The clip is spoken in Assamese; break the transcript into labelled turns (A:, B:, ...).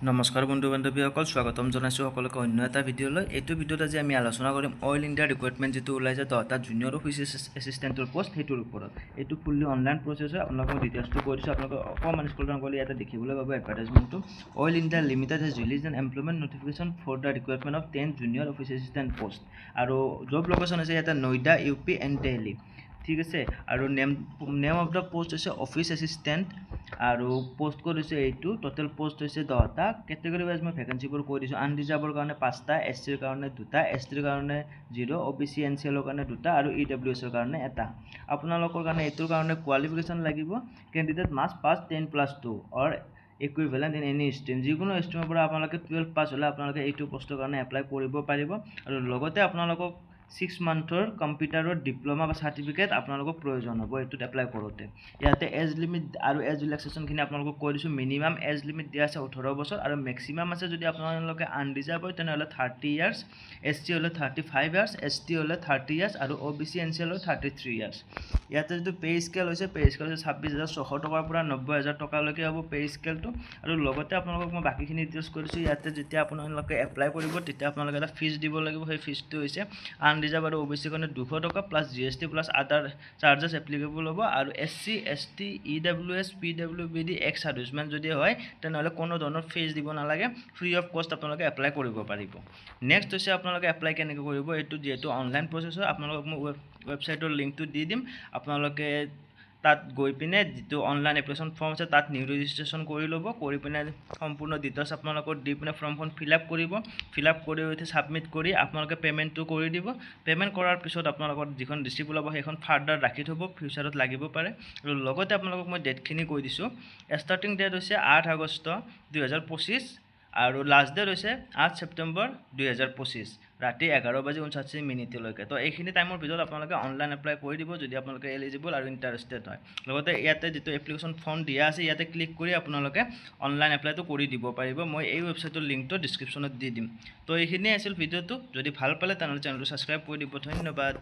A: নমস্কাৰ বন্ধু বান্ধৱীসকল, স্বাগতম জনাইছোঁ সকলোকে অন্য এটা ভিডিঅ'লৈ। এইটো ভিডিঅ'ত আজি আমি আলোচনা কৰিম অইল ইণ্ডিয়া ৰিক্ৰুইটমেণ্ট যিটো ওলাইছে 10টা জুনিয়ৰ অফিচ এছিষ্টেণ্টৰ পোষ্ট, সেইটোৰ ওপৰত। এইটো ফুল্লি অনলাইন প্ৰচেছ হয়। আপোনালোকক ডিটেইলছটো কৈ দিছোঁ। আপোনালোকে অকণমান স্ক্ৰল ডাউন কৰি ইয়াতে দেখিবলৈ পাব এডভাৰটাইজমেণ্টটো। Oil India limited has release an employment notification for the recruitment of 10 junior office assistant post. আৰু জব লোকেশ্যন আছে ইয়াতে নয়ডা, UP এণ্ড দিল্লী। ঠিক আছে। আৰু নেম অফ দ্য পোষ্ট হৈছে অফিচ এছিষ্টেণ্ট। আৰু পোষ্ট কোড হৈছে এইটো। টোটেল পোষ্ট হৈছে 10টা। কেটেগৰী ৱাইজ মই ভেকেঞ্চিবোৰ কৈ দিছোঁ। আনৰিজাৰ্ভৰ কাৰণে 5টা, SCৰ কাৰণে 2টা, STৰ কাৰণে 0, OBC NCLৰ কাৰণে 2টা আৰু EWSৰ কাৰণে 1টা। আপোনালোকৰ কাৰণে এইটোৰ কাৰণে কোৱালিফিকেশ্যন লাগিব। Candidate must pass 10+2 or equivalent in any stream. যিকোনো ষ্ট্ৰীমৰ পৰা আপোনালোকে 12 পাছ হ'লে আপোনালোকে এইটো পোষ্টৰ কাৰণে এপ্লাই কৰিব পাৰিব। আৰু লগতে আপোনালোকক 6 মান্থৰ কম্পিউটাৰৰ ডিপ্ল'মা বা চাৰ্টিফিকেট আপোনালোকক প্ৰয়োজন হ'ব এইটোত এপ্লাই কৰোঁতে। ইয়াতে এজ লিমিট আৰু এজ ৰিলেক্সেশ্যনখিনি আপোনালোকক কৈ দিছোঁ। মিনিমাম এজ লিমিট দিয়া আছে 18 বছৰ আৰু মেক্সিমাম আছে যদি আপোনালোকে আনৰিজাৰ্ভ হয় তেনেহ'লে 30 ইয়াৰ্ছ, SC হ'লে 35 ইয়াৰ্ছ, ST হ'লে 30 ইয়াৰ্ছ আৰু OBC NCL হ'লে 33 ইয়াৰ্ছ। ইয়াতে যিটো পে' স্কেল হৈছে 26,600 টকাৰ পৰা 90,000 টকালৈকে হ'ব পে' স্কেলটো। আৰু লগতে আপোনালোকক মই বাকীখিনি ডিটেইলছ কৰিছোঁ। ইয়াতে যেতিয়া আপোনালোকে এপ্লাই কৰিব তেতিয়া আপোনালোকে এটা ফিজ দিব লাগিব। সেই ফিজটো হৈছে আনৰিজাৰ্ভ আৰু OBC কাৰণে 200 টকা প্লাছ GST প্লাছ আদাৰ চাৰ্জেছ এপ্লিকেবল হ'ব। আৰু SC, ST, EWS, PWBD x servicemen যদি হয় তেনেহ'লে কোনো ধৰণৰ ফিজ দিব নালাগে। ফ্ৰী অফ কষ্ট আপোনালোকে এপ্লাই কৰিব পাৰিব। নেক্সট হৈছে আপোনালোকে এপ্লাই কেনেকৈ কৰিব। এইটো যিহেতু অনলাইন প্ৰচেছ হয়, আপোনালোকক মই ৱেবছাইটৰ লিংকটো দি দিম। আপোনালোকে তাত গৈ পিনে যিটো অনলাইন এপ্লিকেশ্যন ফৰ্ম আছে তাত নিউ ৰেজিষ্ট্ৰেশ্যন কৰি ল'ব। কৰি পিনে সম্পূৰ্ণ ডিটেইলছ আপোনালোকৰ দি পিনে ফৰ্মখন ফিল আপ কৰিব। ফিল আপ কৰি উঠি ছাবমিট কৰি আপোনালোকে পে'মেণ্টটো কৰি দিব। পে'মেণ্ট কৰাৰ পিছত আপোনালোকৰ যিখন ৰিচিপ্ট ওলাব সেইখন ফাৰ্ডাৰ ৰাখি থ'ব, ফিউচাৰত লাগিব পাৰে। আৰু লগতে আপোনালোকক মই ডেটখিনি কৈ দিছোঁ। ষ্টাৰ্টিং ডেট হৈছে 8 আগষ্ট 2025 আৰু লাষ্ট ডেট হৈছে 8 ছেপ্টেম্বৰ 2025 ৰাতি 11:59 তো এইখিনি টাইমৰ ভিতৰত আপোনালোকে অনলাইন এপ্লাই কৰি দিব যদি আপোনালোকে এলিজিবল আৰু ইণ্টাৰেষ্টেড হয়। লগতে ইয়াতে যিটো এপ্লিকেশ্যন ফৰ্ম দিয়া আছে ইয়াতে ক্লিক কৰি আপোনালোকে অনলাইন এপ্লাইটো কৰি দিব পাৰিব। মই এই ৱেবছাইটৰ লিংকটো ডিছক্ৰিপশ্যনত দি দিম। তো এইখিনিয়ে আছিল ভিডিঅ'টো। যদি ভাল পালে তেনেহ'লে চেনেলটো ছাবস্ক্ৰাইব কৰি দিব। ধন্যবাদ।